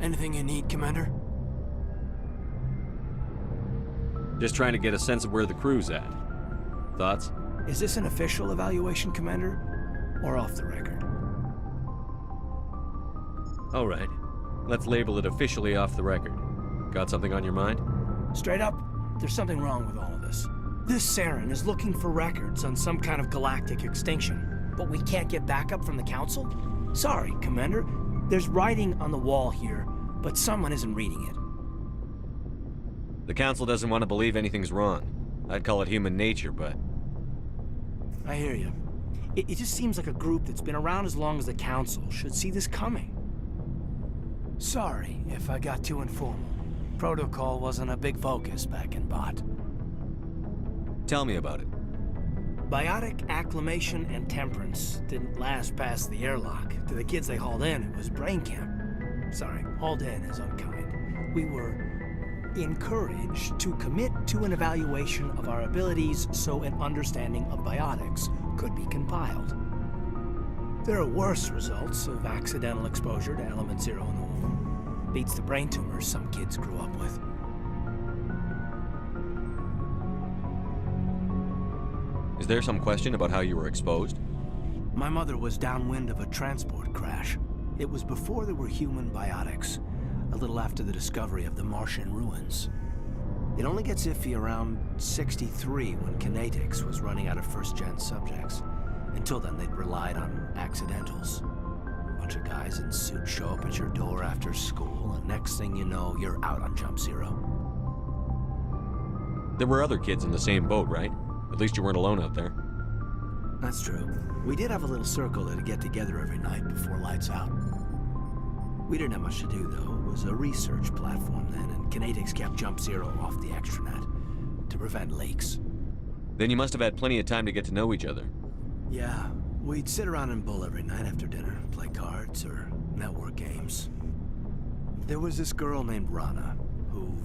Anything you need, Commander? Just trying to get a sense of where the crew's at. Thoughts? Is this an official evaluation, Commander? Or off the record? All right. Let's label it officially off the record. Got something on your mind? Straight up, there's something wrong with all of this. This Saren is looking for records on some kind of galactic extinction, but we can't get backup from the Council? Sorry, Commander. There's writing on the wall here, but someone isn't reading it. The Council doesn't want to believe anything's wrong. I'd call it human nature, but... I hear you. It just seems like a group that's been around as long as the Council should see this coming. Sorry if I got too informal. Protocol wasn't a big focus back in Bot. Tell me about it. Biotic acclimation and temperance didn't last past the airlock. To the kids they hauled in, it was brain camp. Sorry, hauled in is unkind. We were encouraged to commit to an evaluation of our abilities so an understanding of biotics could be compiled. There are worse results of accidental exposure to element 0 in the womb. Beats the brain tumors some kids grew up with. Is there some question about how you were exposed? My mother was downwind of a transport crash. It was before there were human biotics, a little after the discovery of the Martian ruins. It only gets iffy around 63 when Kinetics was running out of first-gen subjects. Until then, they'd relied on accidentals. A bunch of guys in suits show up at your door after school, and next thing you know, you're out on Jump Zero. There were other kids in the same boat, right? At least you weren't alone out there. That's true. We did have a little circle that'd get together every night before lights out. We didn't have much to do, though. It was a research platform then, and Kinetics kept Jump Zero off the extranet to prevent leaks. Then you must have had plenty of time to get to know each other. Yeah, we'd sit around and bull every night after dinner, play cards or network games. There was this girl named Rana, who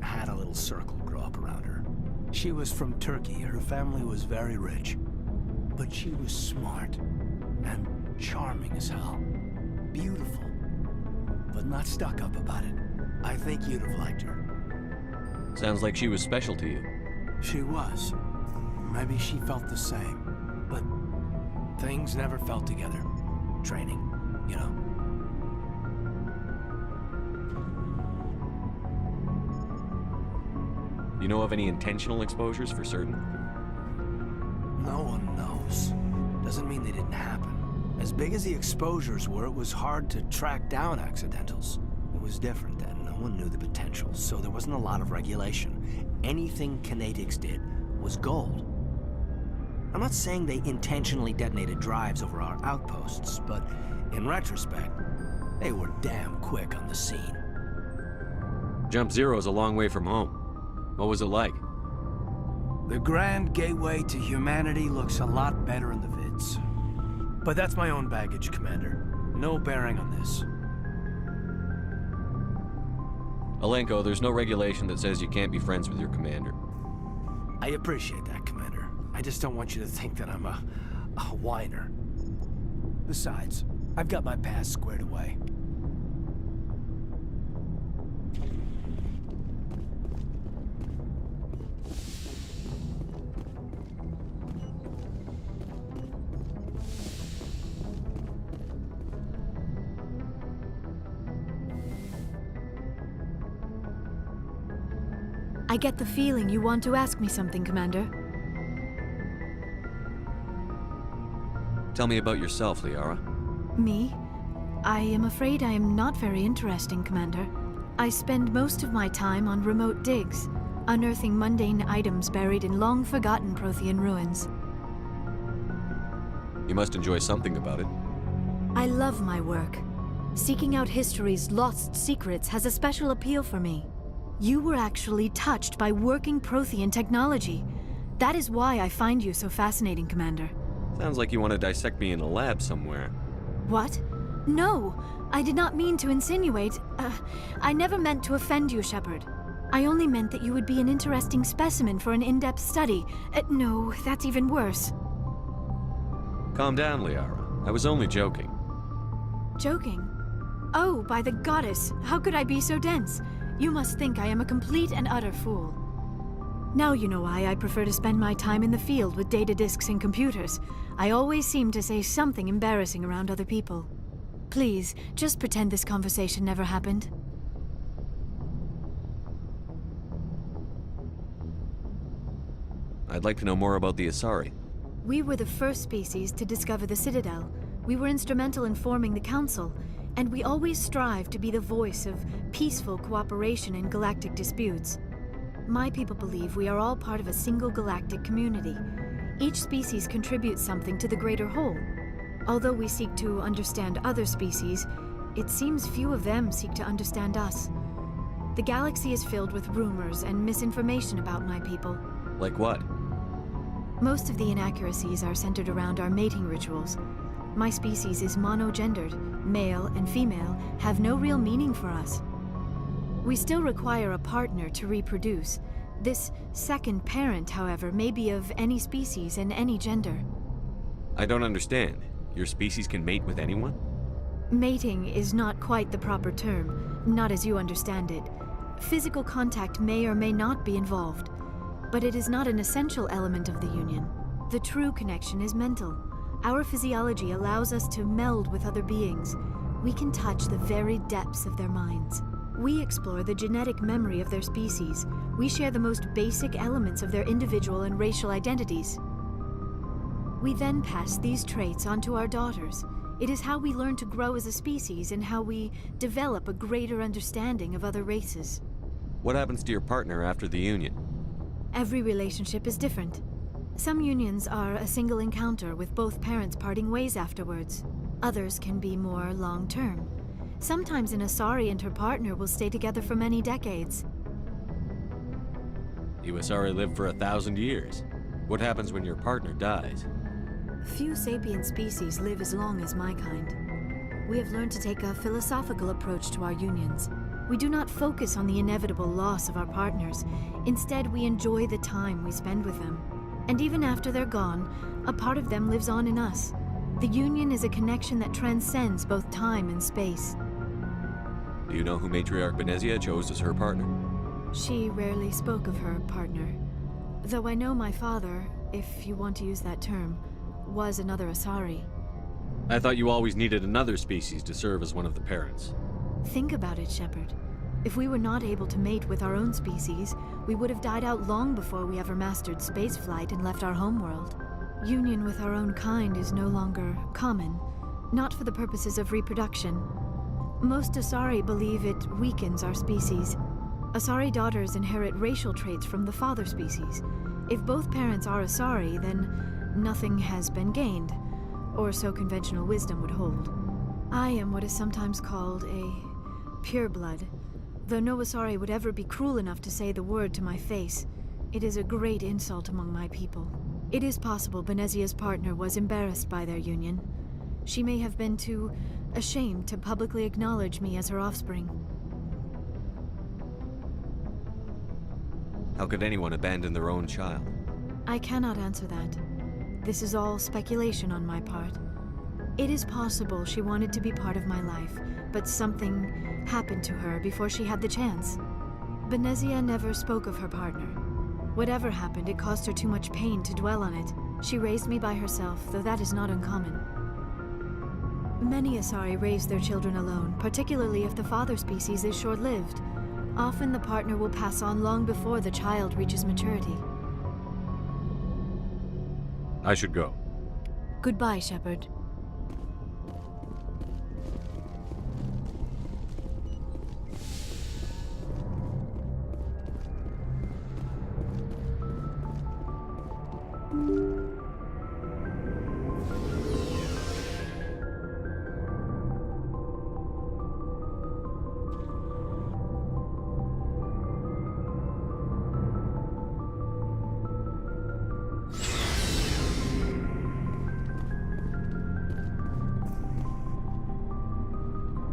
had a little circle grow up around her. She was from Turkey. Her family was very rich. But she was smart and charming as hell. Beautiful, but not stuck up about it. I think you'd have liked her. Sounds like she was special to you. She was. Maybe she felt the same. But things never felt together. Training, you know. You know of any intentional exposures for certain? No one knows. Doesn't mean they didn't happen. As big as the exposures were, it was hard to track down accidentals. It was different then. No one knew the potential, so there wasn't a lot of regulation. Anything Kinetics did was gold. I'm not saying they intentionally detonated drives over our outposts, but in retrospect, they were damn quick on the scene. Jump Zero's a long way from home. What was it like? The grand gateway to humanity looks a lot better in the vids. But that's my own baggage, Commander. No bearing on this. Alenko, there's no regulation that says you can't be friends with your commander. I appreciate that, Commander. I just don't want you to think that I'm a whiner. Besides, I've got my past squared away. I get the feeling you want to ask me something, Commander. Tell me about yourself, Liara. Me? I am afraid I am not very interesting, Commander. I spend most of my time on remote digs, unearthing mundane items buried in long-forgotten Prothean ruins. You must enjoy something about it. I love my work. Seeking out history's lost secrets has a special appeal for me. You were actually touched by working Prothean technology. That is why I find you so fascinating, Commander. Sounds like you want to dissect me in a lab somewhere. What? No, I did not mean to insinuate. I never meant to offend you, Shepard. I only meant that you would be an interesting specimen for an in-depth study. No, that's even worse. Calm down, Liara. I was only joking. Joking? Oh, by the goddess, how could I be so dense? You must think I am a complete and utter fool. Now you know why I prefer to spend my time in the field with data disks and computers. I always seem to say something embarrassing around other people. Please, just pretend this conversation never happened. I'd like to know more about the Asari. We were the first species to discover the Citadel. We were instrumental in forming the Council, and we always strive to be the voice of peaceful cooperation in galactic disputes. My people believe we are all part of a single galactic community. Each species contributes something to the greater whole. Although we seek to understand other species, it seems few of them seek to understand us. The galaxy is filled with rumors and misinformation about my people. Like what? Most of the inaccuracies are centered around our mating rituals. My species is monogendered. Male and female have no real meaning for us. We still require a partner to reproduce. This second parent, however, may be of any species and any gender. I don't understand. Your species can mate with anyone? Mating is not quite the proper term, not as you understand it. Physical contact may or may not be involved, but it is not an essential element of the union. The true connection is mental. Our physiology allows us to meld with other beings. We can touch the very depths of their minds. We explore the genetic memory of their species. We share the most basic elements of their individual and racial identities. We then pass these traits on to our daughters. It is how we learn to grow as a species and how we develop a greater understanding of other races. What happens to your partner after the union? Every relationship is different. Some unions are a single encounter with both parents parting ways afterwards. Others can be more long-term. Sometimes an Asari and her partner will stay together for many decades. You Asari live for 1,000 years. What happens when your partner dies? Few sapient species live as long as my kind. We have learned to take a philosophical approach to our unions. We do not focus on the inevitable loss of our partners. Instead, we enjoy the time we spend with them. And even after they're gone, a part of them lives on in us. The union is a connection that transcends both time and space. Do you know who Matriarch Benezia chose as her partner? She rarely spoke of her partner. Though I know my father, if you want to use that term, was another Asari. I thought you always needed another species to serve as one of the parents. Think about it, Shepard. If we were not able to mate with our own species, we would have died out long before we ever mastered spaceflight and left our homeworld. Union with our own kind is no longer common, not for the purposes of reproduction. Most Asari believe it weakens our species. Asari daughters inherit racial traits from the father species. If both parents are Asari, then nothing has been gained, or so conventional wisdom would hold. I am what is sometimes called a pureblood. Though no Asari would ever be cruel enough to say the word to my face, it is a great insult among my people. It is possible Benezia's partner was embarrassed by their union. She may have been too ashamed to publicly acknowledge me as her offspring. How could anyone abandon their own child? I cannot answer that. This is all speculation on my part. It is possible she wanted to be part of my life, but something happened to her before she had the chance. Benezia never spoke of her partner. Whatever happened, it caused her too much pain to dwell on it. She raised me by herself, though that is not uncommon. Many Asari raise their children alone, particularly if the father species is short-lived. Often the partner will pass on long before the child reaches maturity. I should go. Goodbye, Shepard.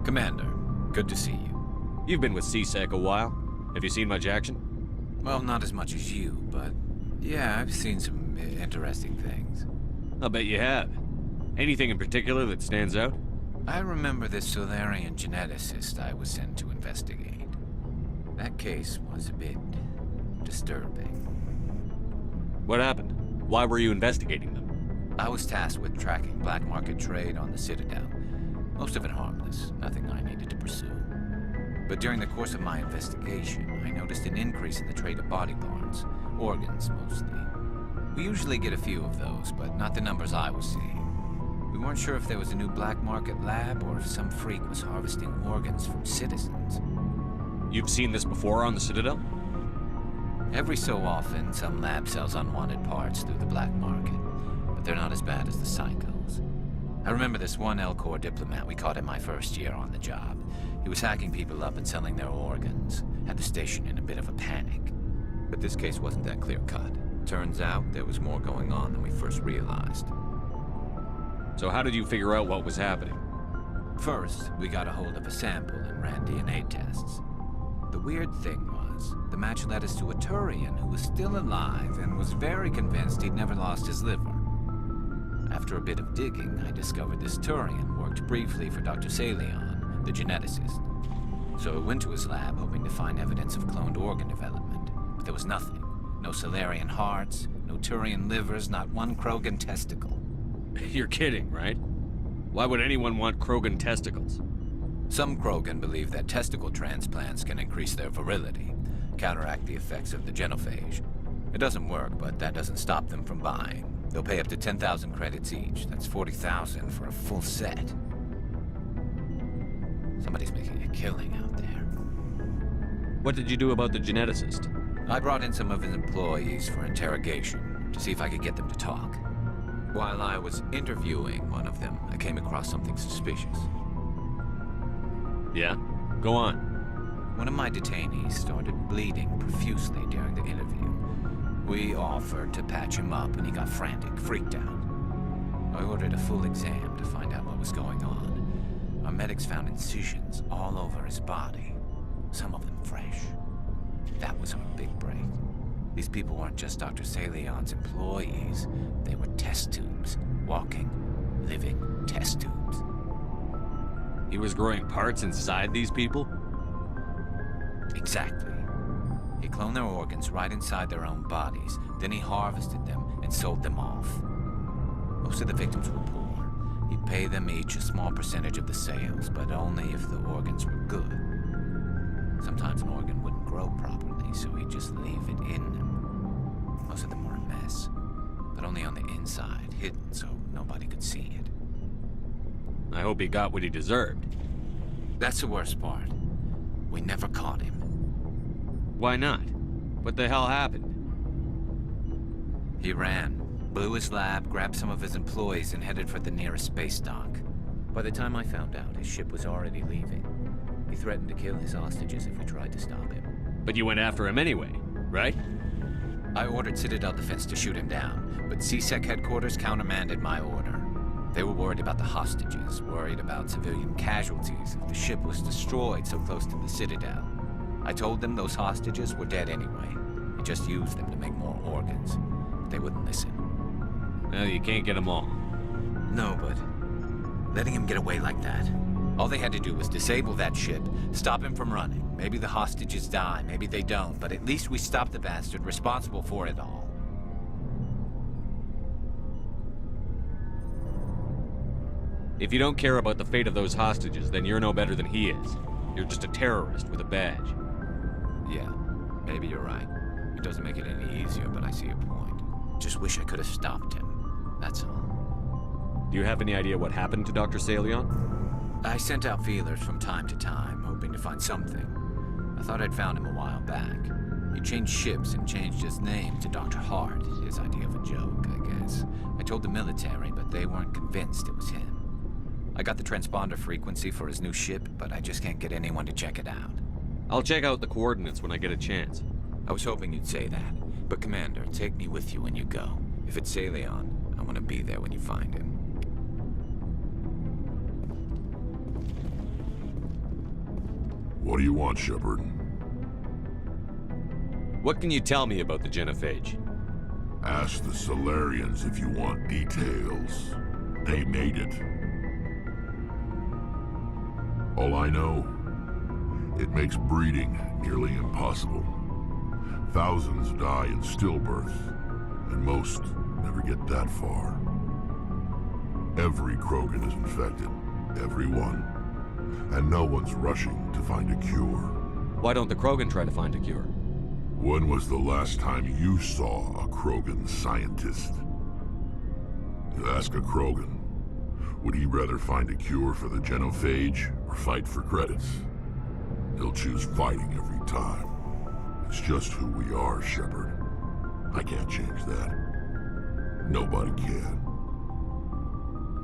Commander, good to see you. You've been with CSEC a while. Have you seen much action? Well, not as much as you, but yeah, I've seen some interesting things. I'll bet you have. Anything in particular that stands out? I remember this Solarian geneticist I was sent to investigate. That case was a bit disturbing. What happened? Why were you investigating them? I was tasked with tracking black market trade on the Citadel. Most of it harmless, nothing I needed to pursue. But during the course of my investigation, I noticed an increase in the trade of body parts, organs mostly. We usually get a few of those, but not the numbers I was seeing. We weren't sure if there was a new black market lab or if some freak was harvesting organs from citizens. You've seen this before on the Citadel? Every so often, some lab sells unwanted parts through the black market, but they're not as bad as the psychos. I remember this one L-Corps diplomat we caught in my first year on the job. He was hacking people up and selling their organs, had the station in a bit of a panic. But this case wasn't that clear-cut. Turns out there was more going on than we first realized. So how did you figure out what was happening? First, we got a hold of a sample and ran DNA tests. The weird thing was, the match led us to a Turian who was still alive and was very convinced he'd never lost his liver. After a bit of digging, I discovered this Turian worked briefly for Dr. Salion, the geneticist. So I went to his lab hoping to find evidence of cloned organ development, but there was nothing. No Solarian hearts, no Turian livers, not one Krogan testicle. You're kidding, right? Why would anyone want Krogan testicles? Some Krogan believe that testicle transplants can increase their virility, counteract the effects of the genophage. It doesn't work, but that doesn't stop them from buying. They'll pay up to 10,000 credits each. That's 40,000 for a full set. Somebody's making a killing out there. What did you do about the geneticist? I brought in some of his employees for interrogation, to see if I could get them to talk. While I was interviewing one of them, I came across something suspicious. Yeah? Go on. One of my detainees started bleeding profusely during the interview. We offered to patch him up and he got frantic, freaked out. I ordered a full exam to find out what was going on. Our medics found incisions all over his body, some of them fresh. That was our big break. These people weren't just Dr. Salion's employees. They were test tubes, walking, living test tubes. He was growing parts inside these people? Exactly. He cloned their organs right inside their own bodies. Then he harvested them and sold them off. Most of the victims were poor. He'd pay them each a small percentage of the sales, but only if the organs were good. Sometimes an organ wouldn't grow properly, so he'd just leave it in them. Most of them were a mess, but only on the inside, hidden so nobody could see it. I hope he got what he deserved. That's the worst part. We never caught him. Why not? What the hell happened? He ran, blew his lab, grabbed some of his employees, and headed for the nearest space dock. By the time I found out, his ship was already leaving. He threatened to kill his hostages if we tried to stop him. But you went after him anyway, right? I ordered Citadel Defense to shoot him down, but CSEC headquarters countermanded my order. They were worried about the hostages, worried about civilian casualties if the ship was destroyed so close to the Citadel. I told them those hostages were dead anyway. We just used them to make more organs. But they wouldn't listen. Well, you can't get them all. No, but letting him get away like that. All they had to do was disable that ship, stop him from running. Maybe the hostages die, maybe they don't, but at least we stopped the bastard responsible for it all. If you don't care about the fate of those hostages, then you're no better than he is. You're just a terrorist with a badge. Yeah, maybe you're right. It doesn't make it any easier, but I see your point. Just wish I could have stopped him. That's all. Do you have any idea what happened to Dr. Salion? I sent out feelers from time to time, hoping to find something. I thought I'd found him a while back. He changed ships and changed his name to Dr. Hart, his idea of a joke, I guess. I told the military, but they weren't convinced it was him. I got the transponder frequency for his new ship, but I just can't get anyone to check it out. I'll check out the coordinates when I get a chance. I was hoping you'd say that. But Commander, take me with you when you go. If it's Salion, I want to be there when you find him. What do you want, Shepard? What can you tell me about the genophage? Ask the Solarians if you want details. They made it. All I know, it makes breeding nearly impossible. Thousands die in stillbirth, and most never get that far. Every Krogan is infected, every one. And no one's rushing to find a cure. Why don't the Krogan try to find a cure? When was the last time you saw a Krogan scientist? You ask a Krogan, would he rather find a cure for the genophage or fight for credits? He'll choose fighting every time. It's just who we are, Shepard. I can't change that. Nobody can.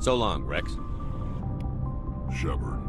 So long, Rex. Shepard.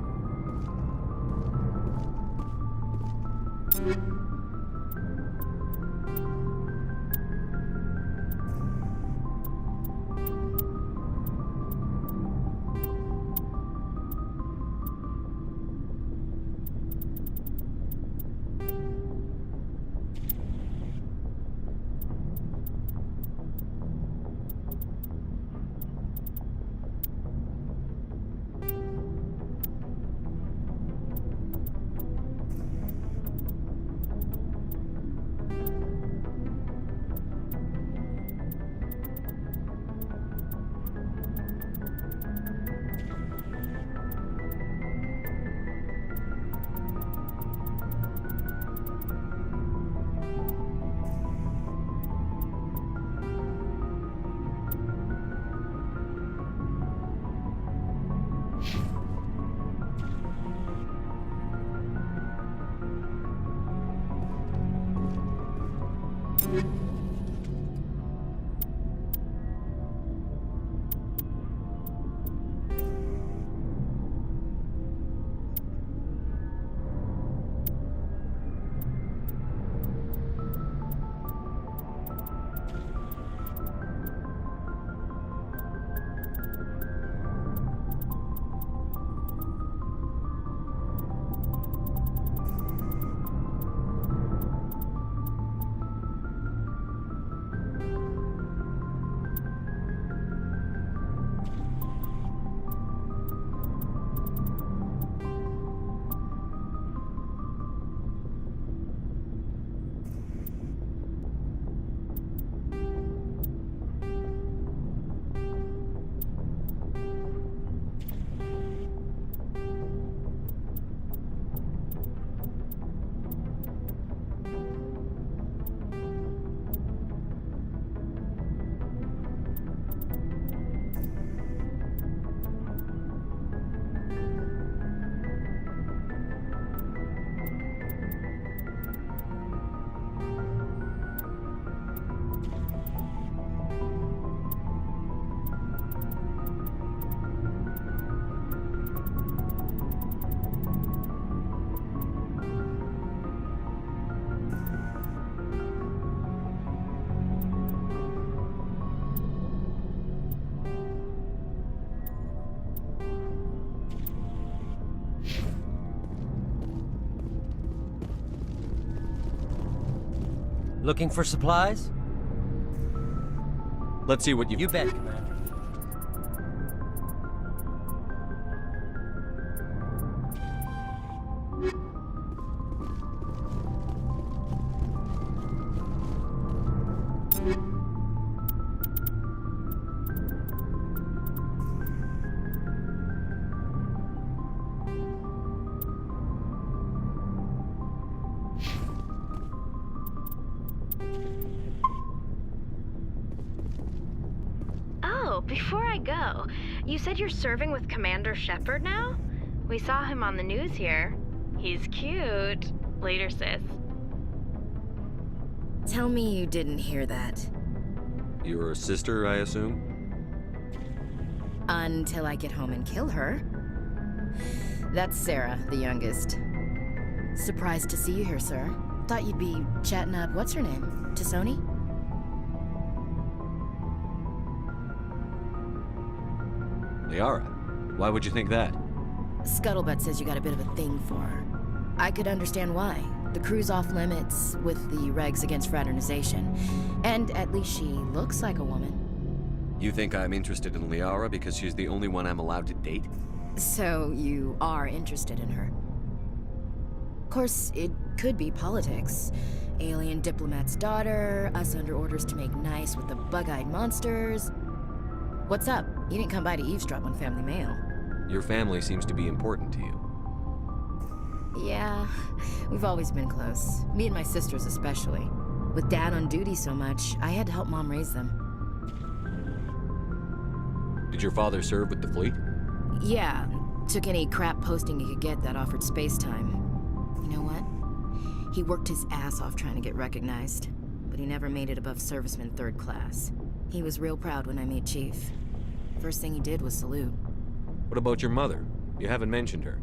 Looking for supplies? Let's see what You bet, Commander. Before I go, you said you're serving with Commander Shepard now? We saw him on the news here. He's cute. Later, sis. Tell me you didn't hear that. Your sister, I assume? Until I get home and kill her. That's Sarah, the youngest. Surprised to see you here, sir. Thought you'd be chatting up, what's her name? Tassoni? Liara. Why would you think that? Scuttlebutt says you got a bit of a thing for her. I could understand why. The crew's off limits with the regs against fraternization. And at least she looks like a woman. You think I'm interested in Liara because she's the only one I'm allowed to date? So you are interested in her? Of course, it could be politics. Alien diplomat's daughter, us under orders to make nice with the bug-eyed monsters. What's up? You didn't come by to eavesdrop on family mail. Your family seems to be important to you. Yeah, we've always been close. Me and my sisters especially. With Dad on duty so much, I had to help Mom raise them. Did your father serve with the fleet? Yeah, took any crap posting he could get that offered space time. You know what? He worked his ass off trying to get recognized, but he never made it above serviceman 3rd class. He was real proud when I made Chief. First thing he did was salute. What about your mother? You haven't mentioned her.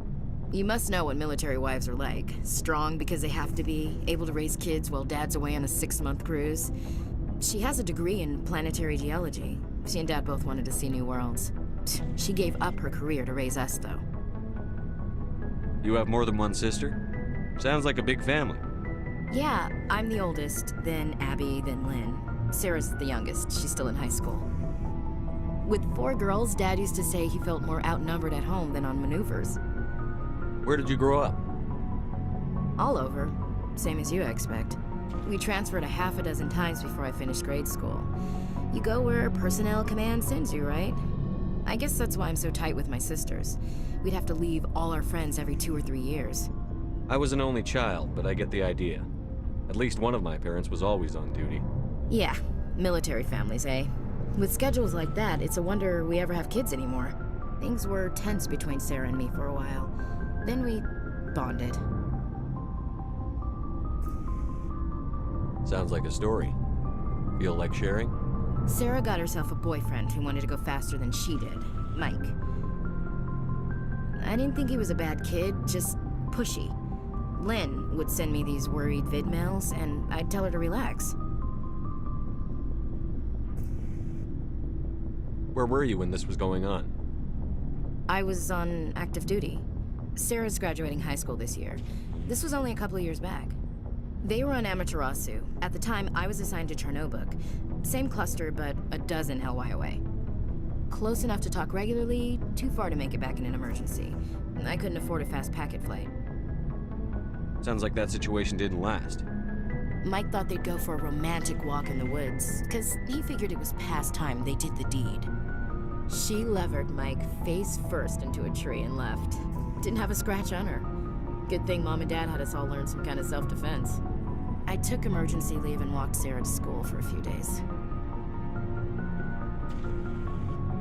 You must know what military wives are like. Strong because they have to be, able to raise kids while Dad's away on a 6-month cruise. She has a degree in planetary geology. She and Dad both wanted to see new worlds. She gave up her career to raise us, though. You have more than one sister? Sounds like a big family. Yeah, I'm the oldest, then Abby, then Lynn. Sarah's the youngest. She's still in high school. With 4 girls, Dad used to say he felt more outnumbered at home than on maneuvers. Where did you grow up? All over. Same as you, I expect. We transferred a half a dozen times before I finished grade school. You go where personnel command sends you, right? I guess that's why I'm so tight with my sisters. We'd have to leave all our friends every 2 or 3 years. I was an only child, but I get the idea. At least one of my parents was always on duty. Yeah, military families, eh? With schedules like that, it's a wonder we ever have kids anymore. Things were tense between Sarah and me for a while. Then we bonded. Sounds like a story. Feel like sharing? Sarah got herself a boyfriend who wanted to go faster than she did, Mike. I didn't think he was a bad kid, just pushy. Lynn would send me these worried vid mails, and I'd tell her to relax. Where were you when this was going on? I was on active duty. Sarah's graduating high school this year. This was only a couple of years back. They were on Amaterasu. At the time, I was assigned to Chernobog. Same cluster, but a dozen LY away. Close enough to talk regularly, too far to make it back in an emergency. I couldn't afford a fast packet flight. Sounds like that situation didn't last. Mike thought they'd go for a romantic walk in the woods, because he figured it was past time they did the deed. She levered Mike face first into a tree and left. Didn't have a scratch on her. Good thing Mom and Dad had us all learn some kind of self-defense. I took emergency leave and walked Sarah to school for a few days.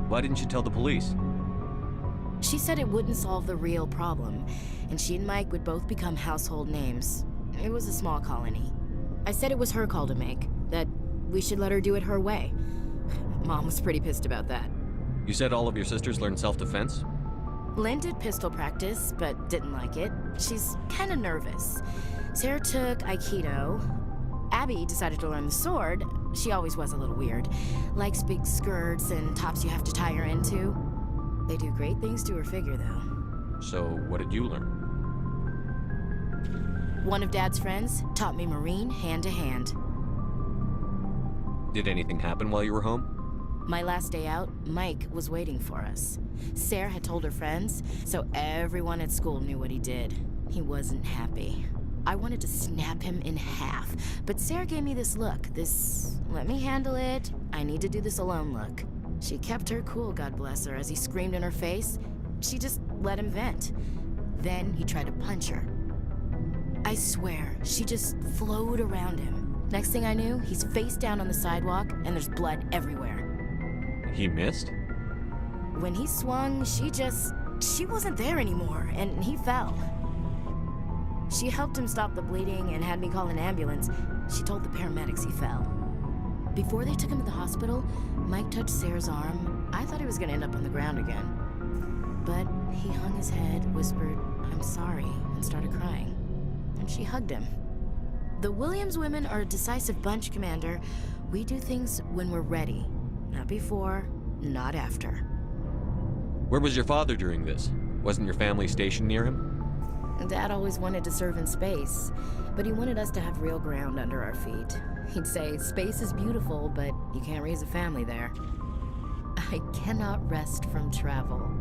Why didn't you tell the police? She said it wouldn't solve the real problem, and she and Mike would both become household names. It was a small colony. I said it was her call to make, that we should let her do it her way. Mom was pretty pissed about that. You said all of your sisters learned self-defense? Lynn did pistol practice, but didn't like it. She's kind of nervous. Sarah took Aikido. Abby decided to learn the sword. She always was a little weird. Likes big skirts and tops you have to tie her into. They do great things to her figure, though. So, what did you learn? One of Dad's friends taught me Marine hand to hand. Did anything happen while you were home? My last day out, Mike was waiting for us. Sarah had told her friends, so everyone at school knew what he did. He wasn't happy. I wanted to snap him in half, but Sarah gave me this look, this let me handle it, I need to do this alone look. She kept her cool, God bless her, as he screamed in her face. She just let him vent. Then he tried to punch her. I swear, she just flowed around him. Next thing I knew, he's face down on the sidewalk, and there's blood everywhere. He missed? When he swung, she wasn't there anymore, and he fell. She helped him stop the bleeding and had me call an ambulance. She told the paramedics he fell. Before they took him to the hospital, Mike touched Sarah's arm. I thought he was gonna end up on the ground again. But he hung his head, whispered, "I'm sorry," and started crying. And she hugged him. The Williams women are a decisive bunch, Commander. We do things when we're ready. Not before, not after. Where was your father during this? Wasn't your family stationed near him? Dad always wanted to serve in space, but he wanted us to have real ground under our feet. He'd say, space is beautiful, but you can't raise a family there. I cannot rest from travel.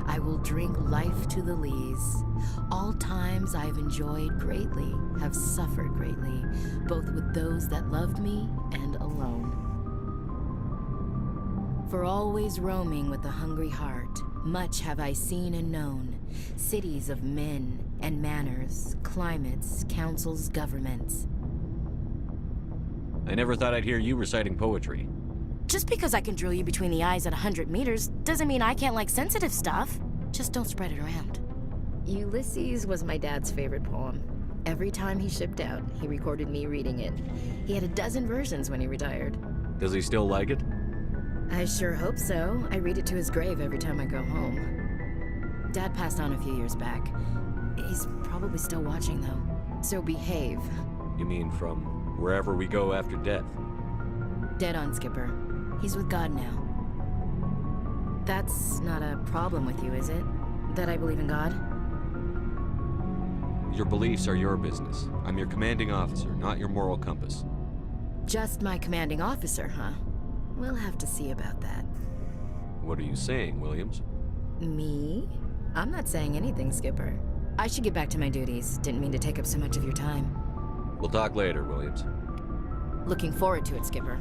I will drink life to the lees. All times I have enjoyed greatly, have suffered greatly, both with those that loved me and alone. For always roaming with a hungry heart, much have I seen and known, cities of men and manners, climates, councils, governments. I never thought I'd hear you reciting poetry. Just because I can drill you between the eyes at 100 meters doesn't mean I can't like sensitive stuff. Just don't spread it around. Ulysses was my dad's favorite poem. Every time he shipped out, he recorded me reading it. He had a dozen versions when he retired. Does he still like it? I sure hope so. I read it to his grave every time I go home. Dad passed on a few years back. He's probably still watching, though. So behave. You mean from wherever we go after death? Dead on, Skipper. He's with God now. That's not a problem with you, is it? That I believe in God? Your beliefs are your business. I'm your commanding officer, not your moral compass. Just my commanding officer, huh? We'll have to see about that. What are you saying, Williams? Me? I'm not saying anything, Skipper. I should get back to my duties. Didn't mean to take up so much of your time. We'll talk later, Williams. Looking forward to it, Skipper.